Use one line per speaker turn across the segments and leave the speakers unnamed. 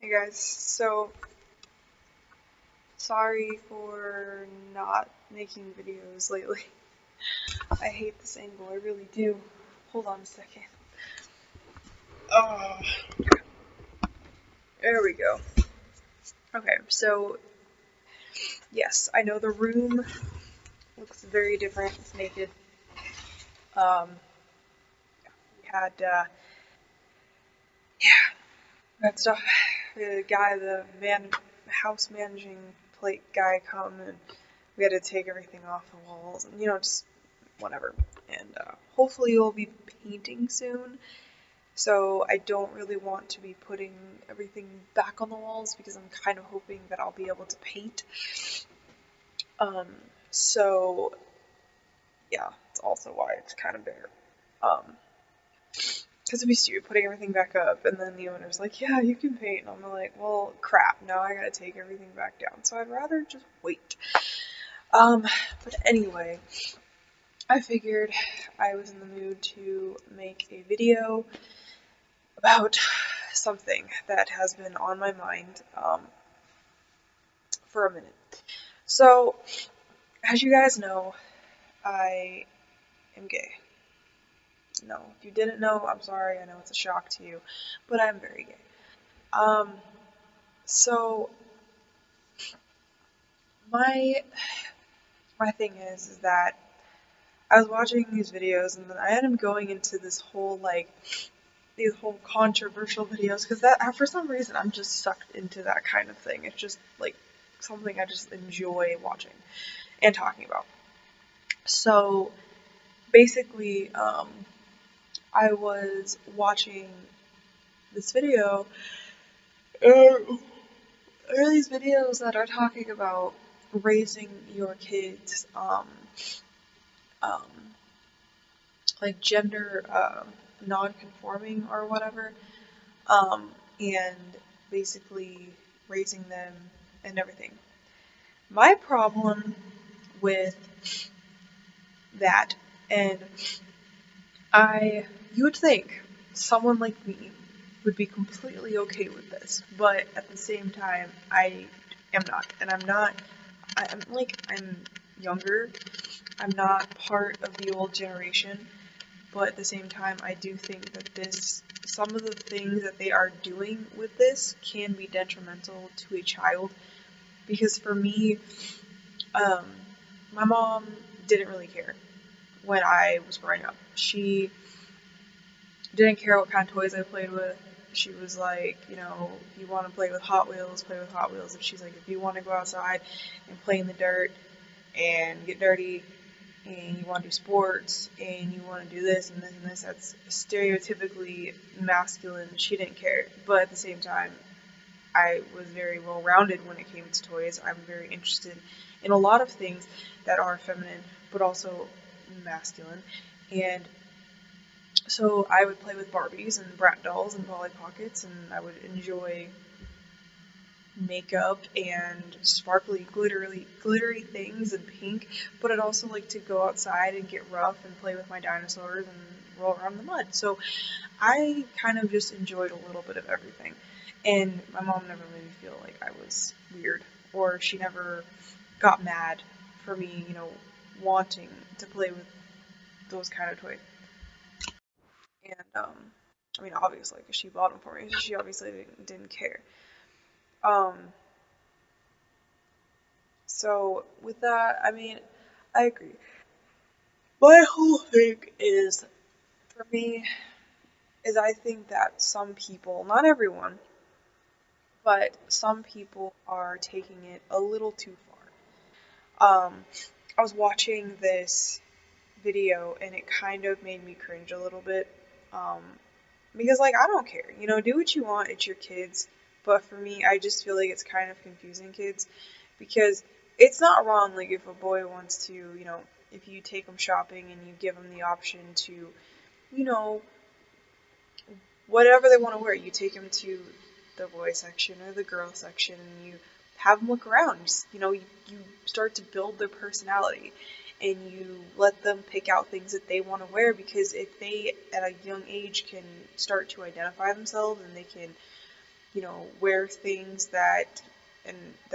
Hey guys, so sorry for not making videos lately. I hate this angle, I really do. Hold on a second. Oh, there we go. Okay, so yes, I know the room looks very different. It's naked. Um, we had, yeah, that stuff. The guy, house managing plate guy come and we had to take everything off the walls and, just whatever. And hopefully we'll be painting soon. So I don't really want to be putting everything back on the walls because I'm kind of hoping that I'll be able to paint. Um, so yeah, it's also why it's kind of bare. Because it'd be stupid putting everything back up and then the owner's like, yeah, you can paint. And I'm like, well, crap, now I gotta take everything back down. So I'd rather just wait. But anyway, I figured I was in the mood to make a video about something that has been on my mind for a minute. So, as you guys know, I am gay. No, if you didn't know, I'm sorry. I know it's a shock to you, but I'm very gay. Um, so my my thing is that I was watching these videos and then I ended up going into this whole these whole controversial videos because that for some reason I'm just sucked into that kind of thing. It's just like something I just enjoy watching and talking about. So basically, I was watching this video. There are these videos that are talking about raising your kids, um, like gender non-conforming or whatever, and basically raising them and everything. My problem with that, and you would think someone like me would be completely okay with this, but at the same time, I am not. And I'm younger. I'm not part of the old generation, but at the same time, I do think that some of the things that they are doing with this can be detrimental to a child. Because for me, um, my mom didn't really care when I was growing up. She didn't care what kind of toys I played with. She was like, if you want to play with Hot Wheels, play with Hot Wheels. And she's like, if you want to go outside and play in the dirt and get dirty and you want to do sports and you want to do this and this and this, that's stereotypically masculine. She didn't care. But at the same time, I was very well rounded when it came to toys. I'm very interested in a lot of things that are feminine but also masculine. And so I would play with Barbies and Brat dolls and Polly Pockets, and I would enjoy makeup and sparkly, glittery things and pink. But I'd also like to go outside and get rough and play with my dinosaurs and roll around in the mud. So I kind of just enjoyed a little bit of everything. And my mom never made me feel like I was weird, or she never got mad for me, wanting to play with those kind of toys. And I mean, obviously, because she bought them for me, so she obviously didn't care. Um, so with that, I mean, I agree. My whole thing is, for me, is I think that some people, not everyone, but some people are taking it a little too far. I was watching this video and it kind of made me cringe a little bit. Um, because I don't care, do what you want, it's your kids. But for me, I just feel like it's kind of confusing kids because it's not wrong, like if a boy wants to, if you take them shopping and you give them the option to, you know, whatever they want to wear, you take them to the boy section or the girl section and you have them look around. You start to build their personality and you let them pick out things that they want to wear, because if they at a young age can start to identify themselves and they can wear things that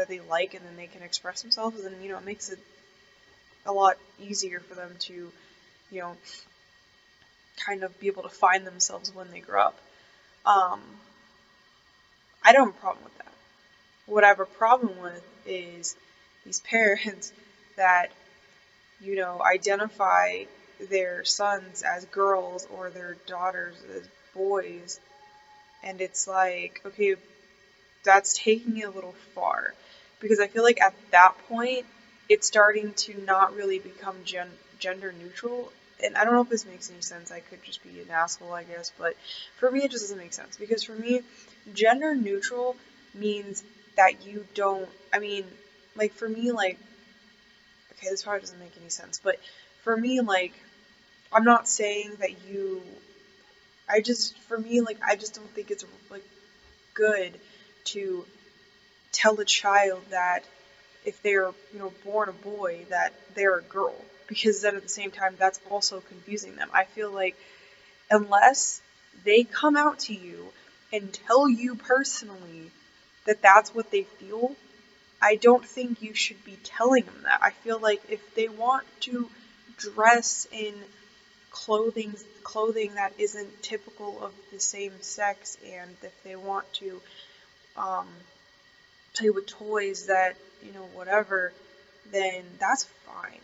they like, and then they can express themselves, and it makes it a lot easier for them to, you know, kind of be able to find themselves when they grow up. Um, I don't have a problem with that. What I have a problem with is these parents that, identify their sons as girls or their daughters as boys, and it's like, okay, that's taking it a little far, because I feel like at that point it's starting to not really become gender neutral. And I don't know if this makes any sense. I could just be an asshole, I guess, but for me it just doesn't make sense, because for me, gender neutral means that you don't, like, for me, like, okay, this probably doesn't make any sense, but for me, like, I'm not saying that for me, like, I just don't think it's, like, good to tell a child that if they're, born a boy, that they're a girl, because then at the same time that's also confusing them. I feel like unless they come out to you and tell you personally that that's what they feel, I don't think you should be telling them that. I feel like if they want to dress in clothing that isn't typical of the same sex, and if they want to um, play with toys that, whatever, then that's fine.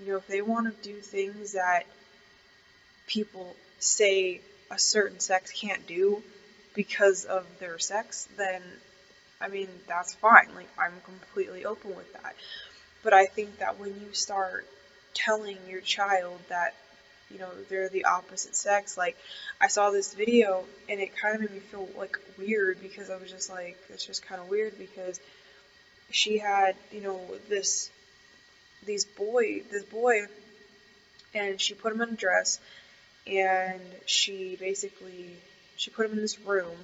If they want to do things that people say a certain sex can't do because of their sex, then, that's fine. Like, I'm completely open with that. But I think that when you start telling your child that, they're the opposite sex, like, I saw this video and it kind of made me feel, like, weird, because I was just like, it's just kind of weird, because she had, this boy, and she put him in a dress, and she put him in this room,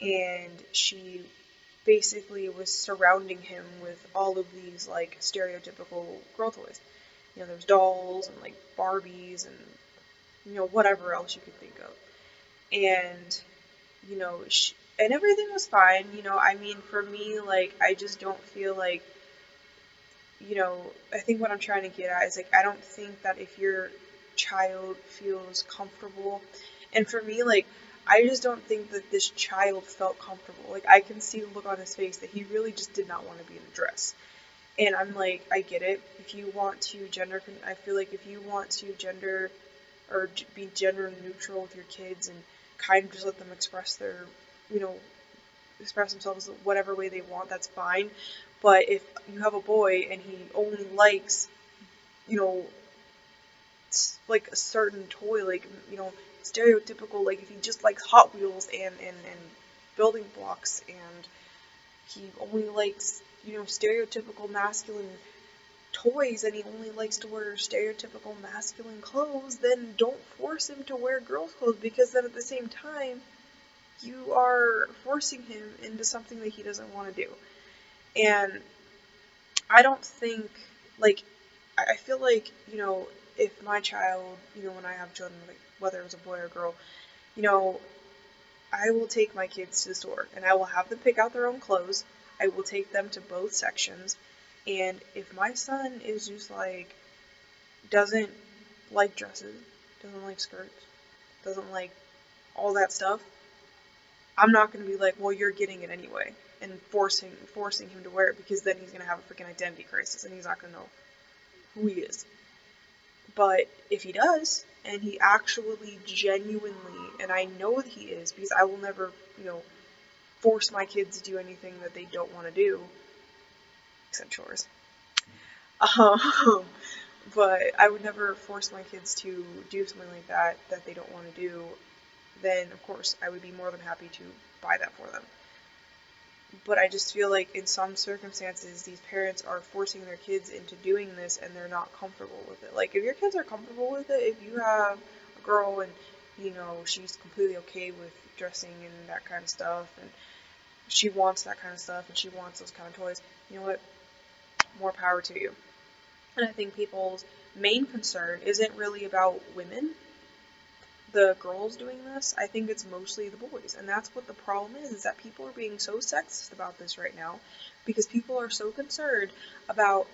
and she basically was surrounding him with all of these, like, stereotypical girl toys. There's dolls and, like, Barbies and, whatever else you could think of. And, and everything was fine. For me, like, I just don't feel like, I think what I'm trying to get at is, like, I don't think that if your child feels comfortable, and for me, like, I just don't think that this child felt comfortable. Like, I can see the look on his face that he really just did not want to be in a dress. And I'm like, I get it. If you want to I feel like if you want to be gender neutral with your kids and kind of just let them you know, express themselves whatever way they want, that's fine. But if you have a boy and he only likes, you know, like a certain toy, like, stereotypical, like if he just likes Hot Wheels and building blocks, and he only likes, stereotypical masculine toys, and he only likes to wear stereotypical masculine clothes, then don't force him to wear girls' clothes, because then at the same time, you are forcing him into something that he doesn't want to do. And I don't think, like, I feel like, if my child, when I have children, like, whether it's a boy or a girl, I will take my kids to the store, and I will have them pick out their own clothes. I will take them to both sections, and if my son is just, like, doesn't like dresses, doesn't like skirts, doesn't like all that stuff, I'm not going to be like, well, you're getting it anyway, and forcing him to wear it, because then he's going to have a freaking identity crisis, and he's not going to know who he is. But if he does, and he actually genuinely, and I know that he is, because I will never, force my kids to do anything that they don't want to do, except chores. Um, but I would never force my kids to do something like that they don't want to do. Then, of course, I would be more than happy to buy that for them. But I just feel like in some circumstances, these parents are forcing their kids into doing this, and they're not comfortable with it. Like, if your kids are comfortable with it, if you have a girl and, she's completely okay with dressing and that kind of stuff, and she wants that kind of stuff, and she wants those kind of toys, you know what? More power to you. And I think people's main concern isn't really about women, the girls doing this, I think it's mostly the boys. And that's what the problem is that people are being so sexist about this right now because people are so concerned about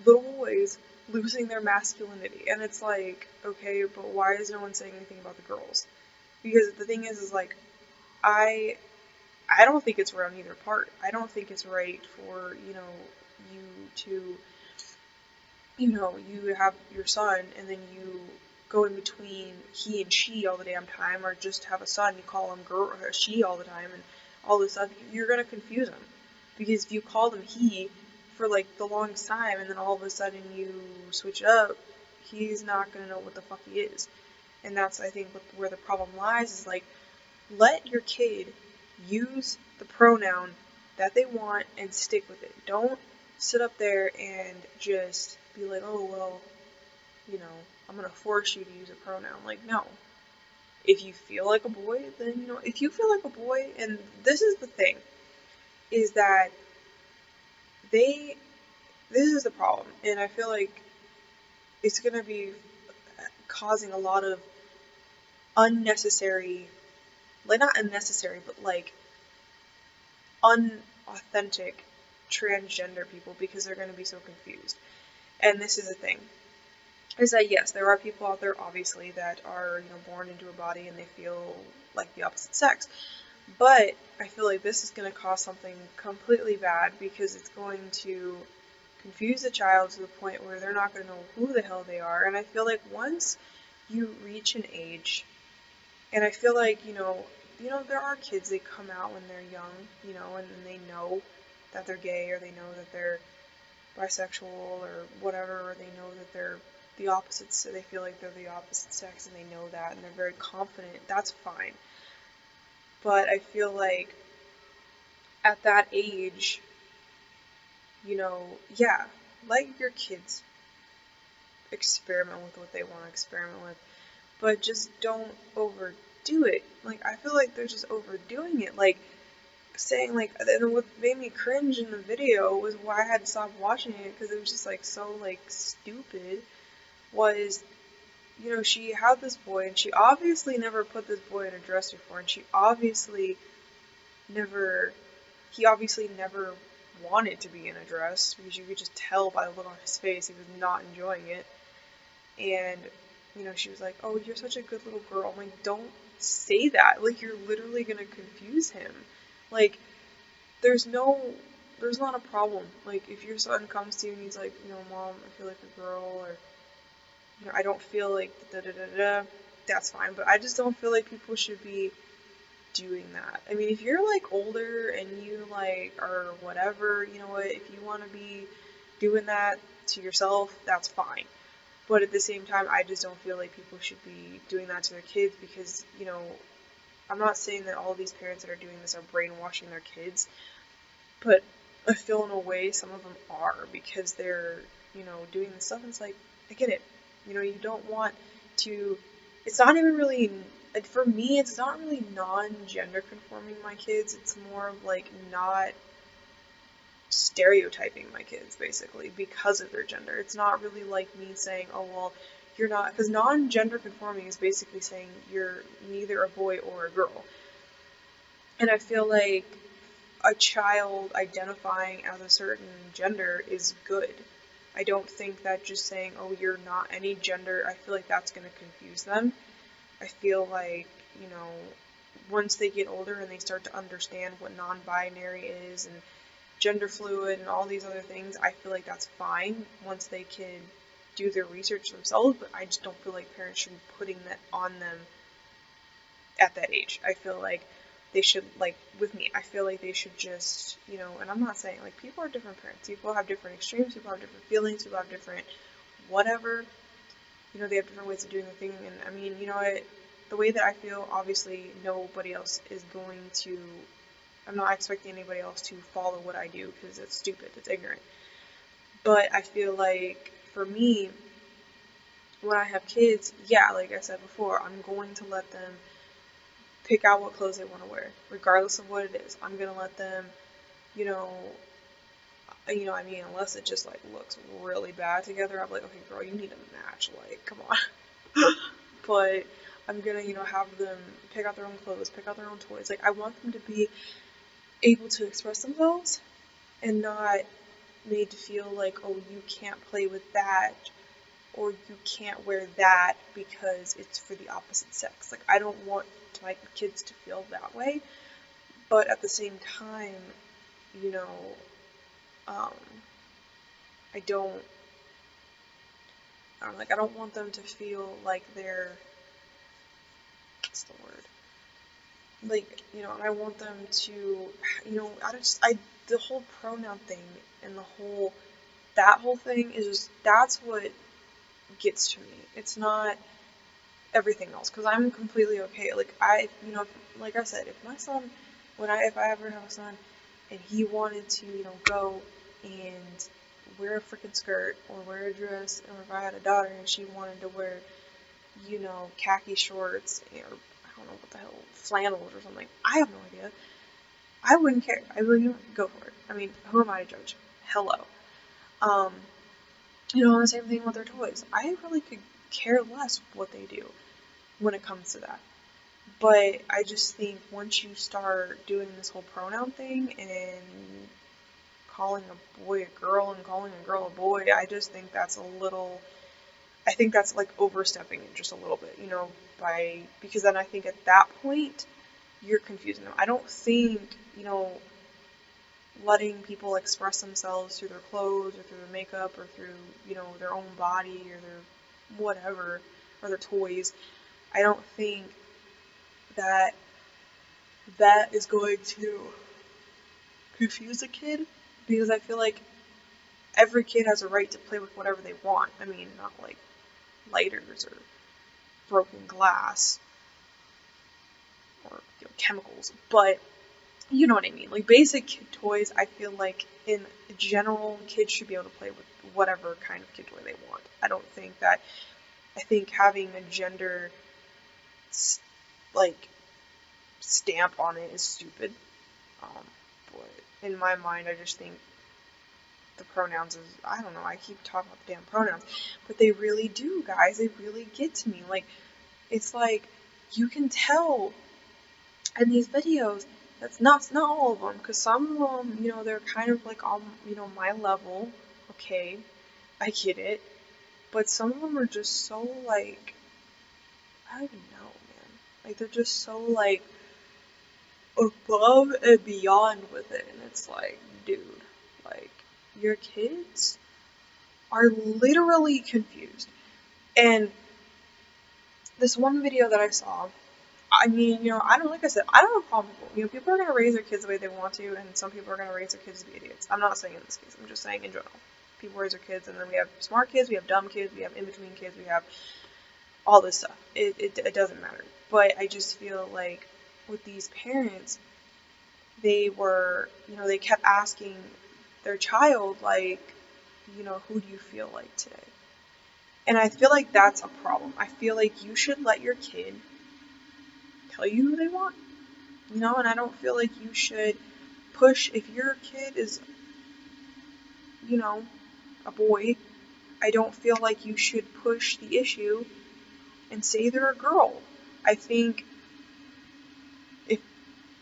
little boys losing their masculinity. And it's like, okay, but why is no one saying anything about the girls? Because the thing is like, I don't think it's right on either part. I don't think it's right for, you to, you have your son and then you go in between he and she all the damn time, or just have a son, you call him girl or she all the time and all this stuff. You're gonna confuse him. Because if you call him he for like the longest time and then all of a sudden you switch it up, he's not gonna know what the fuck he is. And that's, I think, where the problem lies, is like, let your kid use the pronoun that they want and stick with it. Don't sit up there and just be like, oh, well, I'm going to force you to use a pronoun. Like, no. If you feel like a boy, then, if you feel like a boy, and this is the thing, is that this is the problem, and I feel like it's going to be causing a lot of unnecessary, like, not unnecessary, but like unauthentic transgender people, because they're going to be so confused. And this is the thing, is that yes, there are people out there obviously that are born into a body and they feel like the opposite sex, but I feel like this is going to cause something completely bad, because it's going to confuse the child to the point where they're not going to know who the hell they are. And I feel like once you reach an age, and I feel like there are kids that come out when they're young, and then they know that they're gay, or they know that they're bisexual or whatever, or they know that they're the opposite, so they feel like they're the opposite sex and they know that and they're very confident. That's fine. But I feel like at that age, yeah, let your kids experiment with what they want to experiment with, but just don't overdo it. Like, I feel like they're just overdoing it. Like, saying, like, and what made me cringe in the video was why I had to stop watching it, because it was just, like, so, like, stupid, was, she had this boy, and she obviously never put this boy in a dress before, and he obviously never wanted to be in a dress, because you could just tell by the look on his face he was not enjoying it. And she was like, oh, you're such a good little girl. I'm like, don't say that. Like, you're literally gonna confuse him. Like, there's not a problem. Like, if your son comes to you and he's like, Mom, I feel like a girl, or I don't feel like da da da da, that's fine. But I just don't feel like people should be doing that. I mean, if you're like older and you like are whatever, you know what, if you want to be doing that to yourself, that's fine. But at the same time, I just don't feel like people should be doing that to their kids, because, I'm not saying that all these parents that are doing this are brainwashing their kids, but I feel in a way some of them are, because they're, doing this stuff, and it's like, I get it. You don't want to, it's not even really, for me, it's not really non-gender conforming my kids, it's more of like not stereotyping my kids, basically, because of their gender. It's not really like me saying, oh, well, you're not, because non-gender conforming is basically saying you're neither a boy or a girl. And I feel like a child identifying as a certain gender is good. I don't think that just saying, oh, you're not any gender, I feel like that's going to confuse them. I feel like, once they get older and they start to understand what non-binary is and gender fluid and all these other things, I feel like that's fine once they can do their research themselves, but I just don't feel like parents should be putting that on them at that age. I feel like they should, like, with me, I feel like they should just, and I'm not saying, like, people are different parents, people have different extremes, people have different feelings, people have different whatever, they have different ways of doing the thing, and I mean, the way that I feel, obviously, nobody else is going to, I'm not expecting anybody else to follow what I do, because it's stupid, it's ignorant. But I feel like, for me, when I have kids, yeah, like I said before, I'm going to let them pick out what clothes they want to wear, regardless of what it is. I'm going to let them, I mean, unless it just, like, looks really bad together, I'm like, okay, girl, you need to match, like, come on. But I'm gonna, have them pick out their own clothes, pick out their own toys. Like, I want them to be able to express themselves and not made to feel like, oh, you can't play with that or you can't wear that because it's for the opposite sex. Like, I don't want my kids to feel that way, but at the same time, you know, um, I don't, I don't want them to feel like they're, what's the word? Like, I want them to, the whole pronoun thing and that whole thing is just, that's what gets to me. It's not everything else, because I'm completely okay. Like, like I said, if my son, if I ever have a son, and he wanted to, go and wear a freaking skirt or wear a dress, or if I had a daughter and she wanted to wear, khaki shorts or I don't know what the hell, flannels or something, I have no idea. I wouldn't care. I really wouldn't go for it. I mean, who am I to judge? Hello. Um, the same thing with their toys. I really could care less what they do when it comes to that. But I just think once you start doing this whole pronoun thing and calling a boy a girl and calling a girl a boy, I just think that's I think that's like overstepping it just a little bit, because then I think at that point, you're confusing them. I don't think, letting people express themselves through their clothes or through their makeup or through, their own body or their whatever, or their toys, I don't think that that is going to confuse a kid, because I feel like every kid has a right to play with whatever they want. I mean, not like lighters or broken glass or chemicals, but you know what I mean. Like basic kid toys, I feel like in general, kids should be able to play with whatever kind of kid toy they want. I think having a gender like stamp on it is stupid. But in my mind, I just think the pronouns is, I don't know, I keep talking about the damn pronouns, but they really do, guys. They really get to me. Like, it's like, you can tell in these videos, that's not all of them, because some of them, they're kind of like on, my level. Okay, I get it. But some of them are just so, like, I don't even know, man. Like, they're just so, like, above and beyond with it. And it's like, dude, like, your kids are literally confused. And this one video that I saw, I mean, I don't, like I said, I don't have a problem with people. People are going to raise their kids the way they want to, and some people are going to raise their kids to be idiots. I'm not saying in this case, I'm just saying in general. People raise their kids, and then we have smart kids, we have dumb kids, we have in-between kids, we have all this stuff. It doesn't matter. But I just feel like with these parents, they were, they kept asking their child, like, who do you feel like today? And I feel like that's a problem. I feel like you should let your kid tell you who they want, and I don't feel like you should push, if your kid is, a boy, I don't feel like you should push the issue and say they're a girl. I think if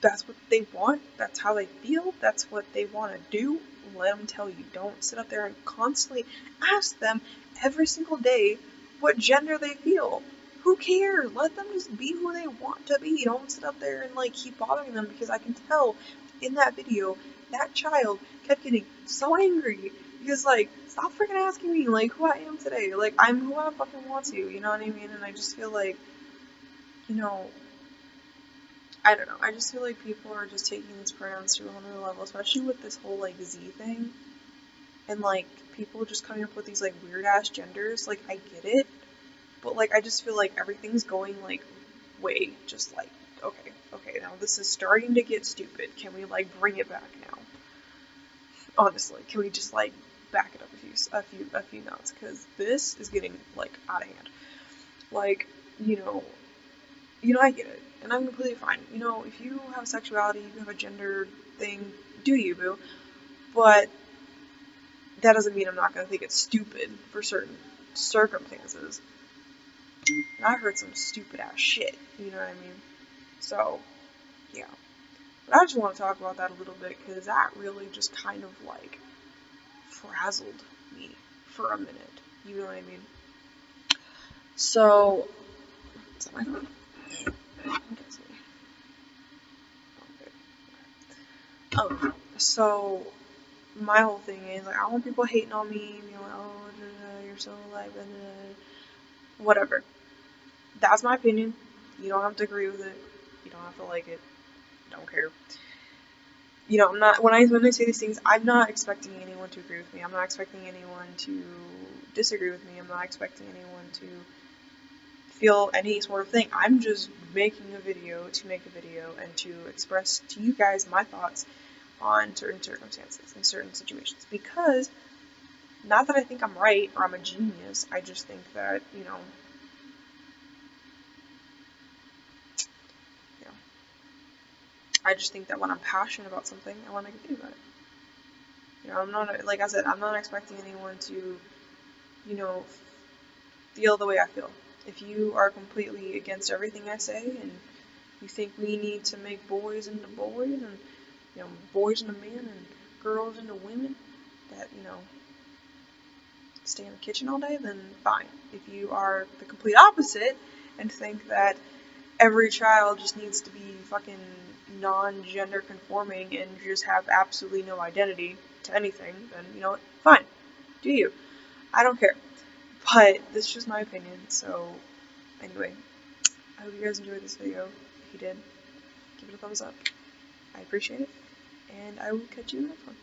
that's what they want, that's how they feel, that's what they want to do, let them tell you. Don't sit up there and constantly ask them every single day what gender they feel. Who cares? Let them just be who they want to be. Don't sit up there and, like, keep bothering them, because I can tell in that video, that child kept getting so angry because, like, stop freaking asking me, like, who I am today. Like, I'm who I fucking want to, you know what I mean? And I just feel like, I don't know. I just feel like people are just taking these pronouns to a whole nother level, especially with this whole, like, Z thing. And, like, people just coming up with these, like, weird-ass genders. Like, I get it. But, like, I just feel like everything's going, like, way just, like, okay, now this is starting to get stupid. Can we, like, bring it back now? Honestly, can we just, like, back it up a few notes? Because this is getting, like, out of hand. Like, I get it. And I'm completely fine. If you have sexuality, you have a gender thing, do you, boo? But that doesn't mean I'm not going to think it's stupid for certain circumstances. And I heard some stupid ass shit, you know what I mean? So, yeah. But I just want to talk about that a little bit, because that really just kind of, like, frazzled me for a minute, you know what I mean? So, is that my phone? So my whole thing is, like, I don't want people hating on me, being like, oh, you're so, like, whatever. That's my opinion. You don't have to agree with it. You don't have to like it. Don't care. You know, I'm not, when I say these things, I'm not expecting anyone to agree with me. I'm not expecting anyone to disagree with me. I'm not expecting anyone to feel any sort of thing. I'm just making a video to make a video and to express to you guys my thoughts on certain circumstances and certain situations. Because, not that I think I'm right or I'm a genius, I just think that, you know, I just think that when I'm passionate about something, I want to make a video about it. You know, I'm not, like I said, I'm not expecting anyone to, you know, feel the way I feel. If you are completely against everything I say and you think we need to make boys into boys and, you know, boys into men and girls into women that, you know, stay in the kitchen all day, then fine. If you are the complete opposite and think that every child just needs to be fucking non-gender conforming and just have absolutely no identity to anything, then, you know what, fine. Do you. I don't care. But this is just my opinion, so anyway, I hope you guys enjoyed this video. If you did, give it a thumbs up. I appreciate it, and I will catch you in the next one.